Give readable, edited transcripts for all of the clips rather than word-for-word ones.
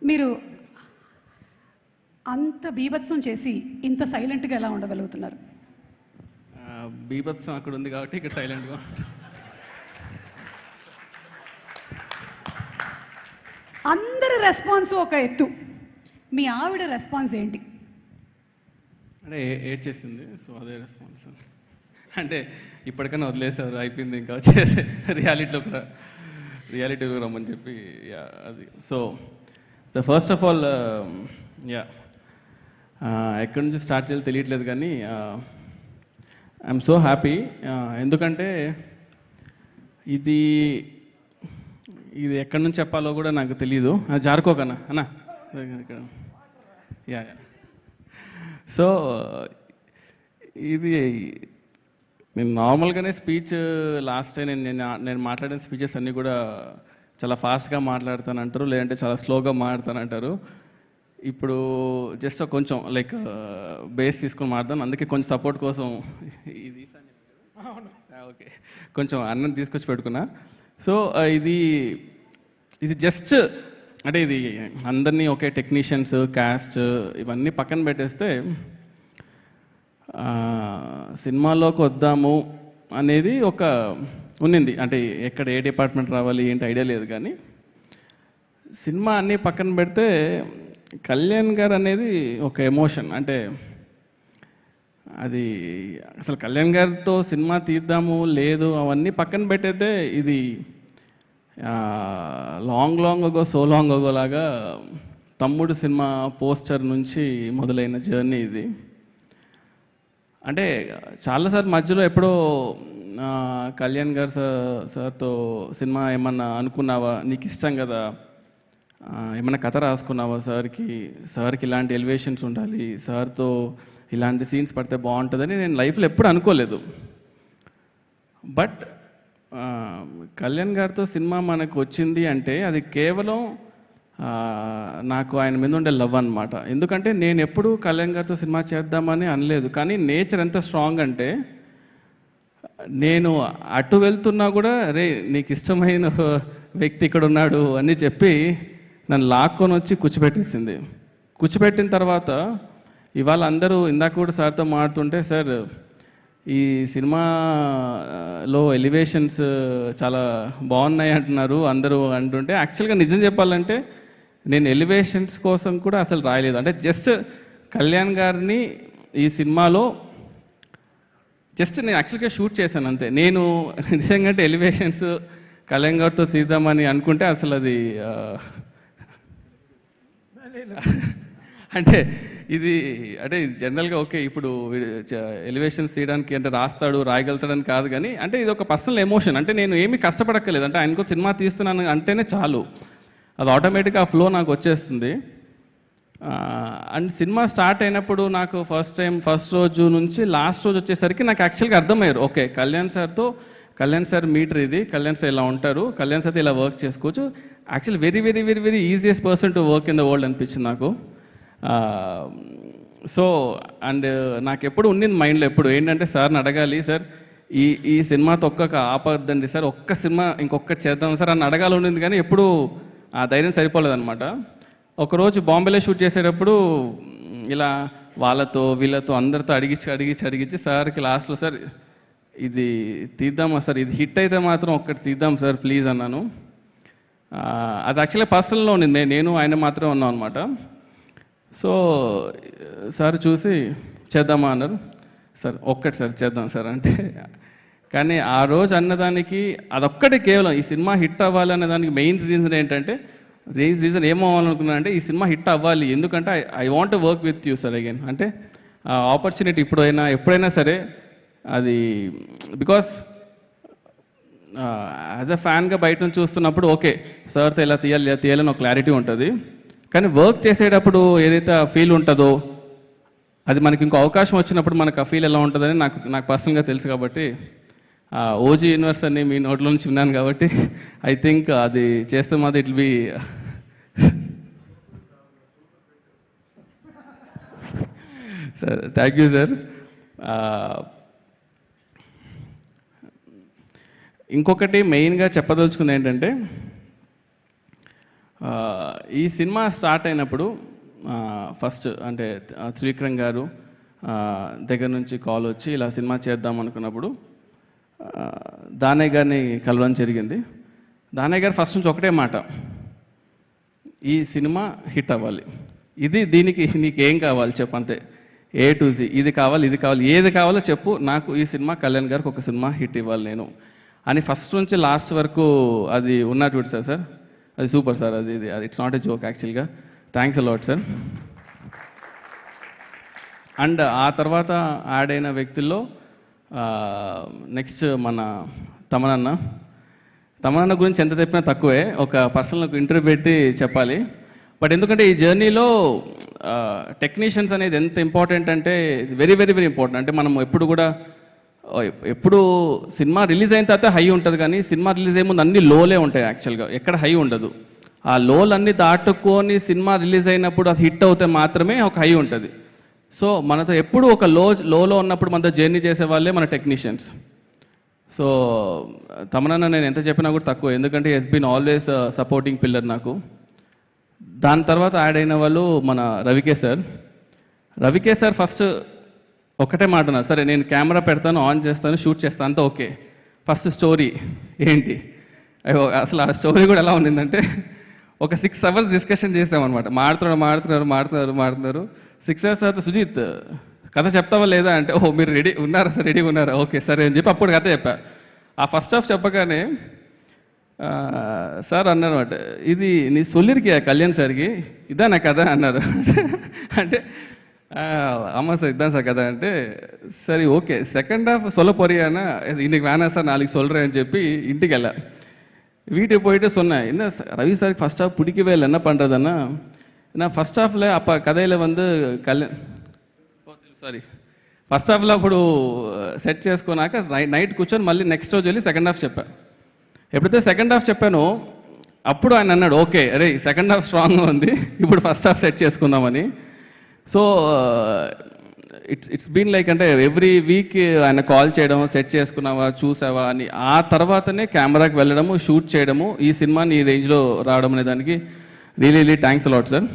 మీరు అంత బీభత్సం చేసి ఇంత సైలెంట్గా ఎలా ఉండగలుగుతున్నారు? బీభత్సం అక్కడ ఉంది కాబట్టి ఇక్కడ సైలెంట్గా. అందరి రెస్పాన్స్ ఒక ఎత్తు, మీ ఆవిడ రెస్పాన్స్ ఏంటి? అంటే ఏడ్ చేసింది, సో అదే రెస్పాన్స్. అంటే ఇప్పటికైనా వదిలేసారు, అయిపోయింది, ఇంకా వచ్చేసి రియాలిటీలోకి రమ్మని చెప్పి అది. So the first of all ఎక్కడి నుంచి స్టార్ట్ చేయాలో తెలియట్లేదు, కానీ ఐఎమ్ సో హ్యాపీ. ఎందుకంటే ఇది ఎక్కడి నుంచి చెప్పాలో కూడా నాకు తెలీదు. జారుకోకన్నా అన్నా ఇక్కడ. యా సో ఇది నేను నార్మల్గానే స్పీచ్ లాస్ట్ టైం నేను మాట్లాడిన స్పీచెస్ అన్నీ కూడా చాలా ఫాస్ట్గా మాట్లాడతానంటారు, లేదంటే చాలా స్లోగా మాట్లాడతానంటారు. ఇప్పుడు జస్ట్ కొంచెం లైక్ బేస్ తీసుకొని మాట్లాడతాను, అందుకే కొంచెం సపోర్ట్ కోసం ఇది ఓకే కొంచెం అన్నం తీసుకొచ్చి పెట్టుకున్నా. సో ఇది జస్ట్ అంటే ఇది అందరినీ ఒకే టెక్నీషియన్స్, క్యాస్ట్ ఇవన్నీ పక్కన పెట్టేస్తే సినిమాలోకి వద్దాము అనేది ఒక ఉన్నింది. అంటే ఎక్కడ ఏ డిపార్ట్మెంట్ రావాలి ఏంటి ఐడియా లేదు, కానీ సినిమా అన్నీ పక్కన పెడితే కళ్యాణ్ గారు అనేది ఒక ఎమోషన్. అంటే అది అసలు కళ్యాణ్ గారితో సినిమా తీద్దాము లేదు అవన్నీ పక్కన పెట్టయితే ఇది long ago so long ago లాగా తమ్ముడు సినిమా పోస్టర్ నుంచి మొదలైన జర్నీ ఇది. అంటే చాలాసార్లు మధ్యలో ఎప్పుడో కళ్యాణ్ గారు సార్తో సినిమా ఏమన్నా అనుకున్నావా, నీకు ఇష్టం కదా, ఏమన్నా కథ రాసుకున్నావా సార్కి ఇలాంటి ఎలివేషన్స్ ఉండాలి, సార్తో ఇలాంటి సీన్స్ పడితే బాగుంటుందని నేను లైఫ్లో ఎప్పుడు అనుకోలేదు. బట్ కళ్యాణ్ గారితో సినిమా మనకు వచ్చింది అంటే అది కేవలం నాకు ఆయన మీద ఉండే లవ్ అనమాట. ఎందుకంటే నేను ఎప్పుడు కళ్యాణ్ గారితో సినిమా చేద్దామని అనలేదు, కానీ నేచర్ ఎంత స్ట్రాంగ్ అంటే నేను అటు వెళ్తున్నా కూడా రే నీకు ఇష్టమైన వ్యక్తి ఇక్కడ ఉన్నాడు అని చెప్పి నన్ను లాక్కొని వచ్చి కూర్చోబెట్టేసింది. కూర్చోబెట్టిన తర్వాత ఇవాళ అందరూ ఇందాక కూడా సార్తో మాడుతుంటే, సార్ ఈ సినిమాలో ఎలివేషన్స్ చాలా బాగున్నాయి అంటున్నారు అందరూ అంటుంటే, యాక్చువల్గా నిజం చెప్పాలంటే నేను ఎలివేషన్స్ కోసం కూడా అసలు రాయలేదు. అంటే జస్ట్ కళ్యాణ్ గారిని ఈ సినిమాలో జస్ట్ నేను యాక్చువల్గా షూట్ చేశాను అంతే. నేను నిజంగా అంటే ఎలివేషన్స్ కళ్యాణ్ గారితో తీద్దామని అనుకుంటే అసలు అది అంటే ఇది జనరల్గా ఓకే ఇప్పుడు ఎలివేషన్స్ తీయడానికి అంటే రాయగలుగుతాడని కాదు, కానీ అంటే ఇది ఒక పర్సనల్ ఎమోషన్. అంటే నేను ఏమీ కష్టపడక్కర్లేదు, అంటే ఆయనకు సినిమా తీస్తున్నాను అంటేనే చాలు, అది ఆటోమేటిక్గా ఆ ఫ్లో నాకు వచ్చేస్తుంది. అండ్ సినిమా స్టార్ట్ అయినప్పుడు నాకు ఫస్ట్ రోజు నుంచి లాస్ట్ రోజు వచ్చేసరికి నాకు యాక్చువల్గా అర్థమయ్యారు, ఓకే కళ్యాణ్ సార్ మీటర్ ఇది, కళ్యాణ్ సార్ ఇలా ఉంటారు, కళ్యాణ్ సార్ ఇలా వర్క్ చేసుకోవచ్చు. Actually very very very very easiest person to work in the world అనిపించింది నాకు. సో అండ్ నాకు ఎప్పుడు ఉండింది మైండ్లో ఎప్పుడు ఏంటంటే సార్ని అడగాలి, సార్ ఈ సినిమాతో ఆపద్దండి సార్, ఒక్క సినిమా ఇంకొకటి చేద్దాం సార్ అని అడగాలి ఉండింది, కానీ ఎప్పుడు ఆ ధైర్యం సరిపోలేదన్నమాట. ఒకరోజు బాంబేలో షూట్ చేసేటప్పుడు ఇలా వాళ్ళతో వీళ్ళతో అందరితో అడిగించి సార్కి లాస్ట్లో సార్ ఇది తీద్దామా సార్, ఇది హిట్ అయితే మాత్రం ఒక్కటి తీద్దాం సార్ ప్లీజ్ అన్నాను. అది యాక్చువల్గా పర్సనల్లో ఉండింది, నేను ఆయన మాత్రమే ఉన్నాం అనమాట. సో సార్ చూసి చేద్దామా అన్నారు. సార్ ఒక్కటి సార్ చేద్దాం సార్ అంటే, కానీ ఆ రోజు అన్నదానికి అదొక్కటి కేవలం ఈ సినిమా హిట్ అవ్వాలి అనే దానికి మెయిన్ రీజన్ ఏంటంటే రీజన్ ఏమవ్వాలనుకున్నానంటే ఈ సినిమా హిట్ అవ్వాలి, ఎందుకంటే I want to work with you sir again. అంటే ఆపర్చునిటీ ఎప్పుడైనా సరే అది బికాస్ యాజ్ అ ఫ్యాన్గా బయట నుంచి చూస్తున్నప్పుడు ఓకే సార్తో ఇలా తీయాలని ఒక క్లారిటీ ఉంటుంది, కానీ వర్క్ చేసేటప్పుడు ఏదైతే ఫీల్ ఉంటుందో అది మనకి ఇంకో అవకాశం వచ్చినప్పుడు మనకు ఆ ఫీల్ ఎలా ఉంటుందని నాకు పర్సనల్గా తెలుసు. కాబట్టి ఓజీ యూనివర్స్ అని మీ నోట్లో నుంచి విన్నాను కాబట్టి ఐ థింక్ అది చేస్తే మాత్రం it will be sir. Thank you sir. ఇంకొకటి మెయిన్గా చెప్పదలుచుకుంది ఏంటంటే ఈ సినిమా స్టార్ట్ అయినప్పుడు ఫస్ట్ అంటే త్రివిక్రమ్ గారు దగ్గర నుంచి కాల్ వచ్చి ఇలా సినిమా చేద్దాం అనుకున్నప్పుడు దానయ్య గారిని కలవడం జరిగింది. దానయ్య గారు ఫస్ట్ నుంచి ఒకటే మాట, ఈ సినిమా హిట్ అవ్వాలి, దీనికి నీకు ఏం కావాలి చెప్పు, అంతే, A to Z, ఇది కావాలి, ఇది కావాలి, ఏది కావాలో చెప్పు, నాకు ఈ సినిమా కళ్యాణ్ గారికి ఒక సినిమా హిట్ ఇవ్వాలి నేను అని ఫస్ట్ నుంచి లాస్ట్ వరకు అది ఉన్నా చూడు సార్, అది సూపర్ సార్, అది ఇట్స్ నాట్ ఎ జోక్ యాక్చువల్గా. Thanks a lot sir. అండ్ ఆ తర్వాత యాడ్ అయిన వ్యక్తుల్లో నెక్స్ట్ మన తమనన్న గురించి ఎంత చెప్పినా తక్కువే, ఒక పర్సనల్ ఇంటర్వ్యూ పెట్టి చెప్పాలి. బట్ ఎందుకంటే ఈ జర్నీలో టెక్నీషియన్స్ అనేది ఎంత ఇంపార్టెంట్ అంటే వెరీ వెరీ వెరీ ఇంపార్టెంట్. అంటే మనం ఎప్పుడు సినిమా రిలీజ్ అయిన తర్వాత హై ఉంటుంది, కానీ సినిమా రిలీజ్ అయ్యే ముందు అన్ని లోలే ఉంటాయి యాక్చువల్గా, ఎక్కడ హై ఉండదు. ఆ లోలన్నీ దాటుకొని సినిమా రిలీజ్ అయినప్పుడు అది హిట్ అవుతే మాత్రమే ఒక హై ఉంటుంది. సో మనతో ఎప్పుడు ఒక లోలో ఉన్నప్పుడు మనతో జర్నీ చేసే వాళ్ళే మన టెక్నీషియన్స్. సో తమనన్న నేను ఎంత చెప్పినా కూడా తక్కువ, ఎందుకంటే he's been always supporting pillar నాకు. దాని తర్వాత యాడ్ అయిన వాళ్ళు మన రవికే సార్ ఫస్ట్ ఒకటే మాట ఉన్నారు, సరే నేను కెమెరా పెడతాను, ఆన్ చేస్తాను, షూట్ చేస్తాను, అంతా ఓకే. ఫస్ట్ స్టోరీ ఏంటి, అసలు ఆ స్టోరీ కూడా ఎలా ఉండిందంటే ఒక 6 hours డిస్కషన్ చేసామన్నమాట. మాడుతున్నారు 6 hours తర్వాత సుజిత్ కథ చెప్తావా లేదా అంటే, ఓ మీరు రెడీగా ఉన్నారా, ఓకే సరే అని చెప్పి అప్పుడు కథ చెప్పా. ఆ ఫస్ట్ హాఫ్ చెప్పగానే సార్ అన్నారు అనమాట, ఇది నీ సొల్లిరికి కళ్యాణ్ సార్కి ఇదా నా కథ అన్నారు. అంటే అమ్మ సార్ ఇద్దాం సార్ కదా అంటే, సరే ఓకే సెకండ్ హాఫ్ சொல்ல போறியானா இன்னைக்கு வேணாம் சார் நாளைக்கு சொல்கிறேன் అని చెప్పి ఇంటికి వెళ్ళా. வீட்டுக்கு போயிட்டு சொன்னேன், என்ன ரவி சாருக்கு ஃபஸ்ட் ஹாஃப் பிடிக்கவே இல்லை, என்ன பண்ணுறதுன்னா நான் ஃபஸ்ட் ஹாஃபில் அப்போ கதையில் ఫస్ట్ హాఫ్లో అప్పుడు సెట్ చేసుకున్నాక నైట్ కూర్చొని మళ్ళీ నెక్స్ట్ రోజు వెళ్ళి సెకండ్ హాఫ్ చెప్పా. ఎప్పుడైతే సెకండ్ హాఫ్ చెప్పానో అప్పుడు ఆయన అన్నాడు, ఓకే అరే సెకండ్ హాఫ్ స్ట్రాంగ్గా ఉంది, ఇప్పుడు ఫస్ట్ హాఫ్ సెట్ చేసుకుందామని. సో ఇట్స్ బీన్ లైక్, అంటే ఎవ్రీ వీక్ ఆయన కాల్ చేయడం, సెట్ చేసుకున్నావా చూసావా అని, ఆ తర్వాతనే కెమెరాకి వెళ్ళడము, షూట్ చేయడము, ఈ సినిమాని ఈ రేంజ్లో రావడం అనే దానికి really thanks a lot sir.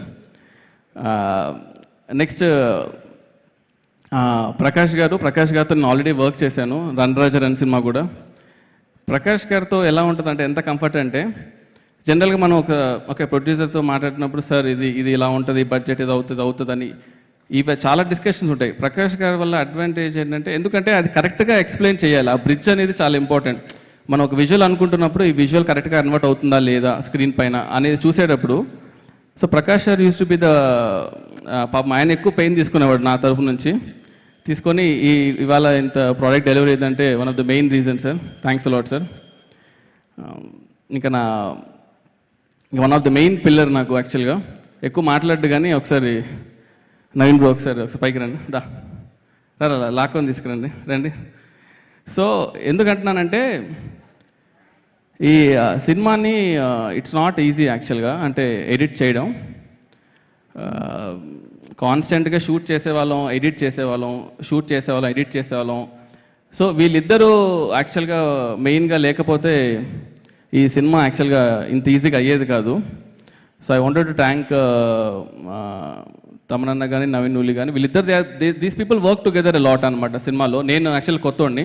Next Prakash గారితో నేను ఆల్రెడీ వర్క్ చేశాను, రన్ సినిమా కూడా. ప్రకాష్ గారితో ఎలా ఉంటుంది అంటే ఎంత కంఫర్ట్ అంటే, జనరల్గా మనం ఒక ప్రొడ్యూసర్తో మాట్లాడినప్పుడు సార్ ఇది ఇలా ఉంటుంది, బడ్జెట్ ఇది అవుతుందని ఇవి చాలా డిస్కషన్స్ ఉంటాయి. ప్రకాష్ గారి వల్ల అడ్వాంటేజ్ ఏంటంటే, ఎందుకంటే అది కరెక్ట్గా ఎక్స్ప్లెయిన్ చేయాలి, ఆ బ్రిడ్జ్ అనేది చాలా ఇంపార్టెంట్. మనం ఒక విజువల్ అనుకుంటున్నప్పుడు ఈ విజువల్ కరెక్ట్గా కన్వర్ట్ అవుతుందా లేదా స్క్రీన్ పైన అనేది చూసేటప్పుడు. సో ప్రకాష్ గారు యూస్ టు బి పాపం ఆయన ఎక్కువ పెయిన్ తీసుకునేవాడు నా తరపు నుంచి, తీసుకొని ఇవాళ ఇంత ప్రోడక్ట్ డెలివరీ అయిందంటే one of the main reason sir. Thanks a lot sir. ఇంకా one of the main pillar నాకు యాక్చువల్గా, ఎక్కువ మాట్లాడు కానీ ఒకసారి నవీన్ బ్రో ఒకసారి పైకి రండి, లాక్కొని తీసుకురండి రండి. సో ఎందుకంటున్నానంటే ఈ సినిమాని ఇట్స్ నాట్ ఈజీ యాక్చువల్గా, అంటే ఎడిట్ చేయడం. కాన్స్టెంట్గా షూట్ చేసేవాళ్ళం, ఎడిట్ చేసేవాళ్ళం. సో వీళ్ళిద్దరూ యాక్చువల్గా మెయిన్గా లేకపోతే ఈ సినిమా యాక్చువల్గా ఇంత ఈజీగా అయ్యేది కాదు. So I wanted to thank తమనన్న కానీ నవీన్ నూలి కానీ, వీళ్ళిద్దరు these people work together lot అనమాట సినిమాలో. నేను యాక్చువల్ కొత్తోడిని,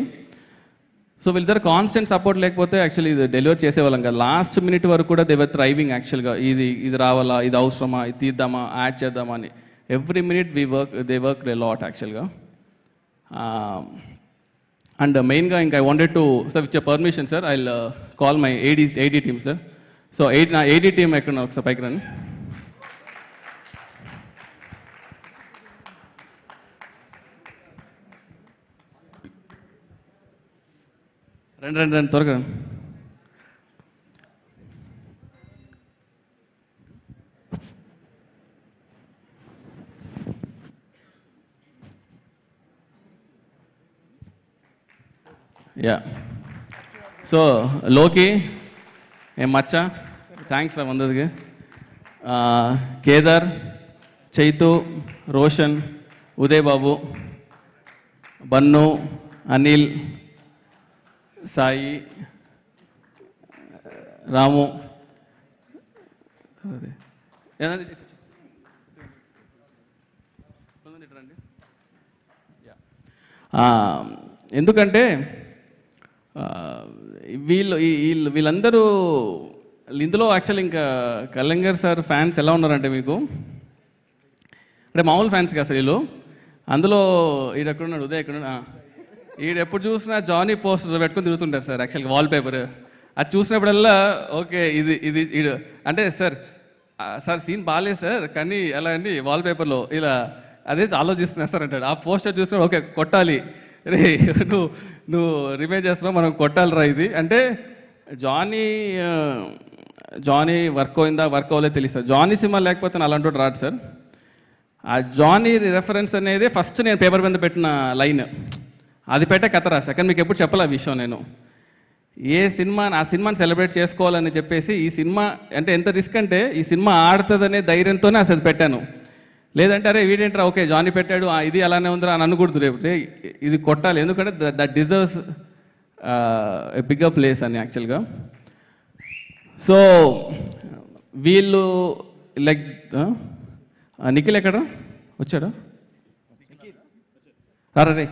సో వీళ్ళిద్దరు కాన్స్టెంట్ సపోర్ట్ లేకపోతే యాక్చువల్లీ ఇది డెలివర్ చేసేవాళ్ళం కదా. లాస్ట్ మినిట్ వరకు కూడా దే వర్ థ్రైవింగ్ యాక్చువల్గా, ఇది రావాలా, ఇది అవసరమా, ఇది తీద్దామా, యాడ్ చేద్దామా అని. Every minute they work a lot యాక్చువల్గా. అండ్ మెయిన్గా ఇంకా I wanted to sir with your permission sir, I will call my AD team sir. So నా ఏడీ టీమ్ ఎక్కడ ఒకసారి పైకి రండి. రండి త్వరగా రండి. యా సో లోకి ఏం మచ్చా, థ్యాంక్స్ రా వందదికి. కేదార్, చైతు, రోషన్, ఉదయ్ బాబు, బన్ను, అనిల్, సాయి, రాము, ఎందుకంటే వీళ్ళందరూ ఇందులో యాక్చువల్ ఇంకా కళ్యాణ్ గారు సార్ ఫ్యాన్స్ ఎలా ఉన్నారంటే మీకు అంటే మామూలు ఫ్యాన్స్ కదా అసలు వీళ్ళు. అందులో ఈడు ఎక్కడున్నాడు, ఉదయ్ ఎక్కడున్నా, ఈడు ఎప్పుడు చూసినా జానీ పోస్టర్ పెట్టుకుని తిరుగుతుంటారు సార్. యాక్చువల్గా వాల్పేపర్ అది చూసినప్పుడల్లా ఓకే ఇది ఇది ఈడు అంటే సార్ సార్ సీన్ బాగాలేదు సార్ కానీ అలా అండి వాల్పేపర్లో ఇలా అదే ఆలోచిస్తున్నా సార్ అంటాడు. ఆ పోస్టర్ చూసినా ఓకే కొట్టాలి రే, నువ్వు రిమైండ్ చేస్తున్నావు, మనం కొట్టాలిరా ఇది అంటే. జానీ వర్క్ అయిందా వర్క్ అవ్వలేదు తెలుసు. జానీ సినిమా లేకపోతే నా అలాంటి రాడు సార్. ఆ జానీ రెఫరెన్స్ అనేది ఫస్ట్ నేను పేపర్ మీద పెట్టిన లైన్, అది పెట్టే కథ రాసా. కానీ మీకు ఎప్పుడు చెప్పాలి ఆ విషయం. నేను ఆ సినిమాని సెలబ్రేట్ చేసుకోవాలని చెప్పేసి ఈ సినిమా అంటే ఎంత రిస్క్ అంటే ఈ సినిమా ఆడుతుందనే ధైర్యంతోనే అసలు పెట్టాను. లేదంటే అరే వీడేంట్రా ఓకే జానీ పెట్టాడు ఇది అలానే ఉందిరా అని అనకూడదు. రేపు ఇది కొట్టాలి, ఎందుకంటే దట్ డిజర్వ్స్ బిగ్గర్ ప్లేస్ అని యాక్చువల్గా. సో వీళ్ళు లైక్ నిఖిల్ ఎక్కడ వచ్చాడా రారా రే.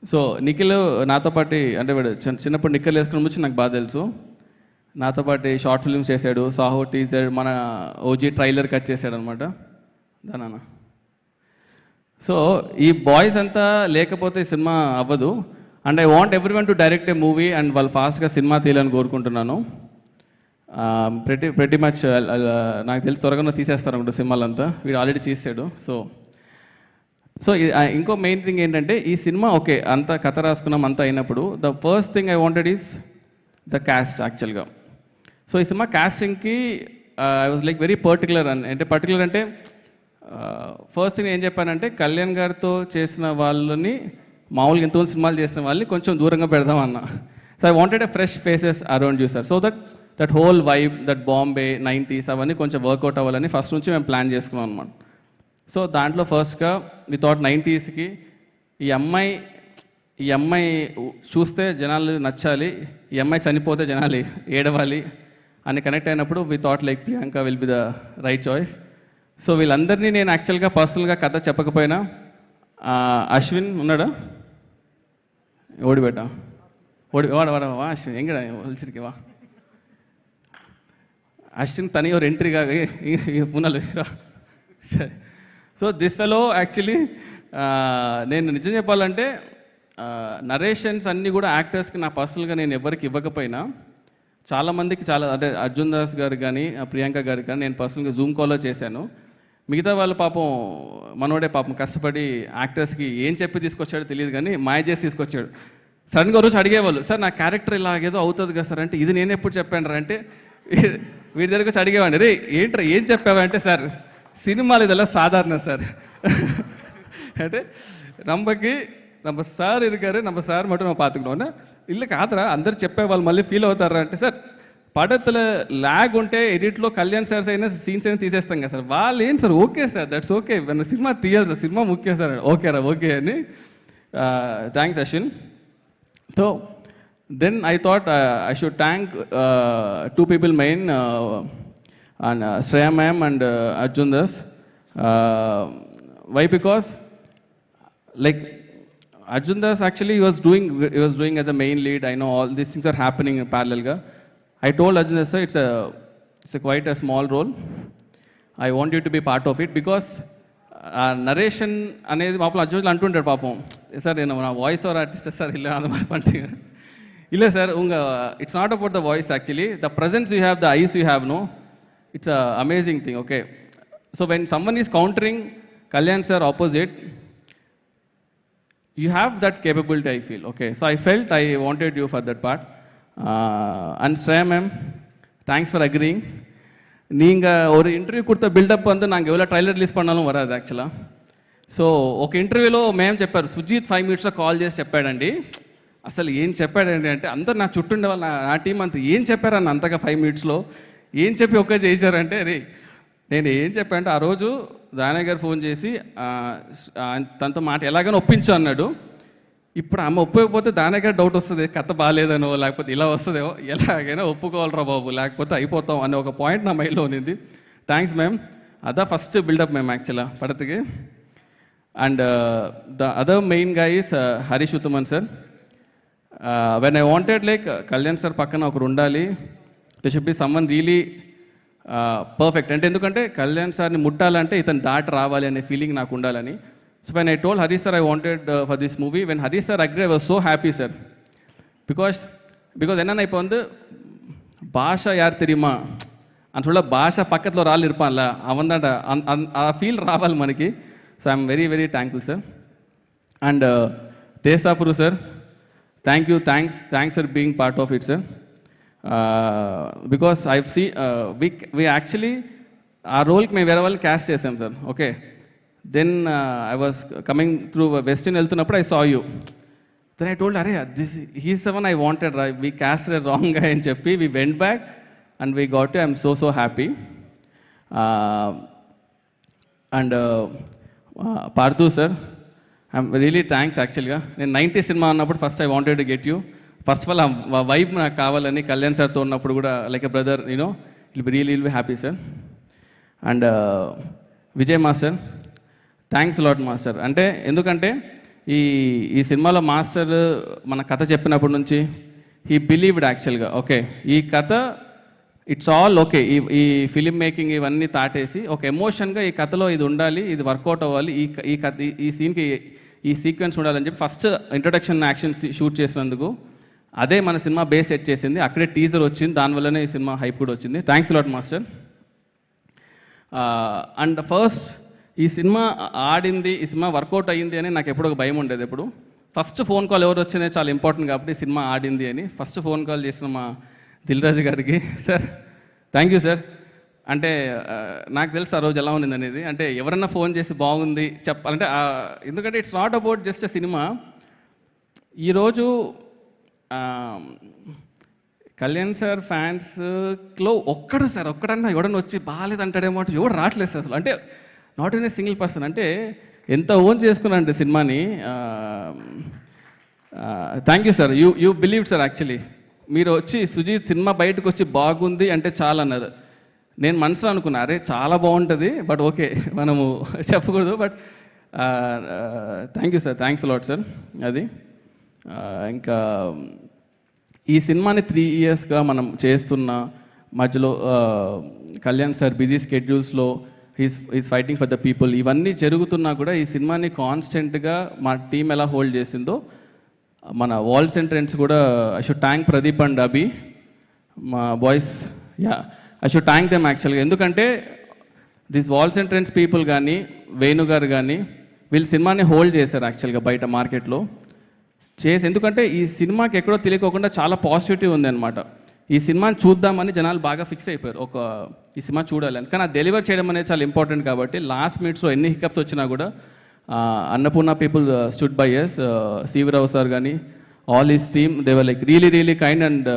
సో నిఖిల్ నాతో పాటు అంటే వాడు చిన్నప్పుడు నిక్కర్లు వేసుకుని వచ్చి నాకు బాగా తెలుసు. నాతో పాటు షార్ట్ ఫిల్మ్స్ చేశాడు, సాహో టీజర్, మన ఓజీ ట్రైలర్ కట్ చేశాడు అనమాట దానా. సో ఈ బాయ్స్ అంతా లేకపోతే ఈ సినిమా అవ్వదు. And I want everyone to direct A movie and వాళ్ళు ఫాస్ట్గా సినిమా తీయాలని కోరుకుంటున్నాను. ప్రతి మచ్ నాకు తెలిసి త్వరగా తీసేస్తారు అనుకుంటా సినిమాలంతా, వీడు ఆల్రెడీ చేసాడు. సో ఇంకో మెయిన్ థింగ్ ఏంటంటే ఈ సినిమా ఓకే అంత కథ రాసుకున్నాం అంతా అయినప్పుడు the first thing I wanted is the cast యాక్చువల్గా. సో ఈ సినిమా క్యాస్టింగ్కి I was like very particular అంటే ఫస్ట్ థింగ్ ఏం చెప్పానంటే కళ్యాణ్ గారితో చేసిన వాళ్ళని మామూలుగా ఎంతోమంది సినిమాలు చేసిన వాళ్ళని కొంచెం దూరంగా పెడదాం అన్న. So I wanted a fresh faces around you sir. So that whole vibe that Bombay 90s అవన్నీ కొంచెం వర్కౌట్ అవ్వాలని ఫస్ట్ నుంచి మేము ప్లాన్ చేసుకున్నాం అనమాట. సో దాంట్లో ఫస్ట్గా వి థాట్ 90sకి ఈ అమ్మాయి చూస్తే జనాలు నచ్చాలి, ఈ అమ్మాయి చనిపోతే జనాలు ఏడవాలి అని కనెక్ట్ అయినప్పుడు we thought like Priyanka will be the right choice. So వీళ్ళందరినీ నేను యాక్చువల్గా పర్సనల్గా కథ చెప్పకపోయినా అశ్విన్ ఉన్నాడా ఓడిబెట్టా వాడవా అశ్విన్ ఎంగడా వలిసిరికి వా అశ్విన్ తని ఒక ఎంట్రీగా పునలు సరే. సో దిస్ ఫెలో యాక్చువల్లీ నేను నిజం చెప్పాలంటే నరేషన్స్ అన్నీ కూడా యాక్టర్స్కి నా పర్సనల్గా నేను ఎవరికి ఇవ్వకపోయినా చాలామందికి అంటే అర్జున్ దాస్ గారు కానీ ప్రియాంక గారు కానీ నేను పర్సనల్గా జూమ్ కాల్లో చేశాను. మిగతా వాళ్ళు పాపం మనోడే పాపం కష్టపడి యాక్టర్స్కి ఏం చెప్పి తీసుకొచ్చాడో తెలియదు కానీ మాయ చేసి తీసుకొచ్చాడు. సడన్గా రోజు అడిగేవాళ్ళు సార్ నా క్యారెక్టర్ ఇలాగేదో అవుతుంది కదా సార్ అంటే ఇది నేను ఎప్పుడు చెప్పాను రా అంటే వీడి దగ్గరకు వచ్చి అడిగేవాడిని రే ఏంట్రా ఏం చెప్పావంటే సార్ సినిమాలు இதெல்லாம் சாதாரணம் சார் అంటే நம்ம சார் இருக்காரு நம்ம சார் மட்டும் நம்ம பார்த்துக்கணும்னா இல்லை కాదురా అందరు చెప్పేవాళ్ళు మళ్ళీ ఫీల్ అవుతారా అంటే సార్ పడతల ల్యాగ్ ఉంటే ఎడిట్లో కళ్యాణ్ సార్స్ అయినా సీన్స్ అయినా తీసేస్తాం కదా సార్. వాళ్ళు ఏంటి sir okay sir that's okay మన సినిమా తీయాలి సార్ సినిమా ముఖ్యం సార్ ఓకేరా ఓకే అని. Thanks Ashwin. So then I thought I should thank 2 people main and Shreya ma'am and Arjun Das. Why? Because like Arjun Das actually he was doing as a main lead. I know all these things are happening in parallel ga. I told Arjun Das sir it's a quite a small role. I want you to be part of it because narration అనేది పాపం అర్జున్ అంటుంటాడు పాపం sir నేను నా voice over artist sir ఇలా அந்த மாதிரி பண்ணிட்டீங்க இல்லை sir it's not about the voice actually the presence you have the eyes you have no it's an amazing thing. Okay, so when someone is countering Kalyan sir opposite, you have that capability I feel. Okay, so I felt I wanted you for that part. And Shreya ma'am, thanks for agreeing. நீங்கள் ஒரு interview கொடுத்த build up வந்து நாங்கள் எவ்வளோ trailer ரிలీజ్ பண்ணாலும் వరాదు యాక్చువల్గా. So ఒక ఇంటర్వ్యూలో మేము చెప్పారు సుజీత్ 5 minutes కాల్ చేసి చెప్పాడండి. అసలు ఏం చెప్పాడండి అంటే అందరు నా చుట్టూ ఉండే వాళ్ళు నా టీం అంతా ఏం చెప్పారన్న అంతగా 5 minutesలో ఏం చెప్పి ఒక్క చేయించారంటే రే నేను ఏం చెప్పానంటే ఆ రోజు దానయ్య గారు ఫోన్ చేసి తనతో మాట ఎలాగైనా ఒప్పించు అన్నాడు. ఇప్పుడు ఆమె ఒప్పుకోకపోతే దానికే డౌట్ వస్తుంది, కథ బాగాలేదనో లేకపోతే ఇలా వస్తుందేమో, ఎలాగైనా ఒప్పుకోవాలరా బాబు లేకపోతే అయిపోతాం అనే ఒక పాయింట్ నా మైండ్లో ఉన్నింది. థ్యాంక్స్ మ్యామ్, అదా ఫస్ట్ బిల్డప్ మ్యామ్ యాక్చువల్గా పడతకి. అండ్ ద అదర్ మెయిన్ గా is Harish Uthaman sir. When I wanted like Kalyan sir పక్కన ఒకరు ఉండాలి, they should be someone really perfect. అంటే ఎందుకంటే కళ్యాణ్ సార్ని ముట్టాలంటే ఇతను దాటి రావాలి అనే ఫీలింగ్ నాకు ఉండాలని. So when I told Harish sir I wanted for this movie, when Harish sir agree I was so happy sir. Because என்னென்னா இப்போ வந்து பாஷா யார் தெரியுமா అని చూడ భాష పక్కలో రాళ్ళు ఇరుపాన్ల అవందంట ఆ ఫీల్ రావాలి మనకి. So I'm very very thankful sir. And దేశాపురు sir, thank you, thanks for being part of it sir. Because I see we actually ఆ రోల్కి మేము వేరే వాళ్ళు క్యాస్ట్ చేసాం sir. Okay, then I was coming through Westin వెళ్తున్నప్పుడు I saw you. Then I told అరే this he's the one I wanted రా, we cast wrong గా అని చెప్పి we went back and we got it. I'm so happy. And Parthu sir, I'm really thanks actually ga నేను 90 cinema ఉన్నప్పుడు first I wanted to get you. First of all ఆ vibe నాకు కావాలని కళ్యాణ్ సార్తో ఉన్నప్పుడు కూడా like a brother you know will be happy sir. And Vijay master, thanks lot master. అంటే ఎందుకంటే ఈ సినిమాలో మాస్టర్ మన కథ చెప్పినప్పటి నుంచి హీ బిలీవ్డ్ యాక్చువల్గా. ఓకే, ఈ కథ ఇట్స్ ఆల్ ఓకే, ఈ ఫిలిం మేకింగ్ ఇవన్నీ తాటేసి ఒక ఎమోషన్గా ఈ కథలో ఇది ఉండాలి, ఇది వర్కౌట్ అవ్వాలి, ఈ కథ ఈ సీన్కి ఈ సీక్వెన్స్ ఉండాలని చెప్పి ఫస్ట్ ఇంట్రొడక్షన్ యాక్షన్ షూట్ చేసినందుకు అదే మన సినిమా బేస్ సెట్ చేసింది. అక్కడే టీజర్ వచ్చింది, దానివల్లనే ఈ సినిమా హైప్ కూడా వచ్చింది. Thanks lot master. And first ఈ సినిమా ఆడింది, ఈ సినిమా వర్కౌట్ అయ్యింది అని నాకు ఎప్పుడు ఒక భయం ఉండేది. ఎప్పుడు ఫస్ట్ ఫోన్ కాల్ ఎవరు వచ్చిందే చాలా ఇంపార్టెంట్ కాబట్టి సినిమా ఆడింది అని ఫస్ట్ ఫోన్ కాల్ చేసిన మా దిల్ రాజు గారికి, సార్ థ్యాంక్ యూ సార్. అంటే నాకు తెలుసు ఆ రోజు ఎలా ఉంది అనేది. అంటే ఎవరన్నా ఫోన్ చేసి బాగుంది చెప్పాలంటే, ఎందుకంటే it's not about just a cinema. ఈరోజు కళ్యాణ్ సార్ ఫ్యాన్స్లో ఒక్కడన్నా ఎవడన్నా వచ్చి బాగాలేదంటాడేమో, ఎవడు రావట్లేదు సార్ అసలు. అంటే not in a single person. అంటే ఎంత ఓన్ చేసుకున్నా అంటే సినిమాని. Thank you sir, you believe sir. Actually మీరు వచ్చి సుజీత్ సినిమా బయటకు వచ్చి బాగుంది అంటే చాలా అన్నారు. నేను మనసులో అనుకున్నా అరే చాలా బాగుంటుంది, బట్ ఓకే మనము చెప్పకూడదు. But thank you sir, thanks lot sir. అది ఇంకా ఈ సినిమాని 3 ఇయర్స్గా మనం చేస్తున్న మధ్యలో కళ్యాణ్ సార్ బిజీ స్కెడ్యూల్స్లో is fighting for the people, ఇవన్నీ జరుగుతున్నా కూడా ఈ సినిమాని కాన్స్టెంట్గా మా టీం ఎలా హోల్డ్ చేసిందో, మన వాల్స్ అండ్ ట్రెండ్స్ కూడా I should thank Pradeep and Abhi, మా boys. I should thank them యాక్చువల్గా. ఎందుకంటే this walls and trends people కానీ వేణు గారు కానీ వీళ్ళు సినిమాని హోల్డ్ చేశారు యాక్చువల్గా బయట మార్కెట్లో చేసి. ఎందుకంటే ఈ సినిమాకి ఎక్కడో తెలియకోకుండా చాలా పాజిటివిటీ ఉంది అనమాట. ఈ సినిమాని చూద్దామని జనాలు బాగా ఫిక్స్ అయిపోయారు, ఈ సినిమా చూడాలని. కానీ అది డెలివర్ చేయడం అనేది చాలా ఇంపార్టెంట్ కాబట్టి లాస్ట్ మినిట్స్లో ఎన్ని హికప్స్ వచ్చినా కూడా Annapurna people stood by us. CV Rao sir కానీ all his team they were like really kind. And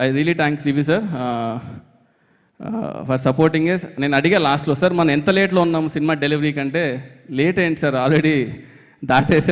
I really thank CV sir for supporting us. నేను అడిగా లాస్ట్లో, సార్ మనం ఎంత లేట్లో ఉన్నాము సినిమా డెలివరీ కంటే, లేట్ అయింది సార్, ఆల్రెడీ దాటేసే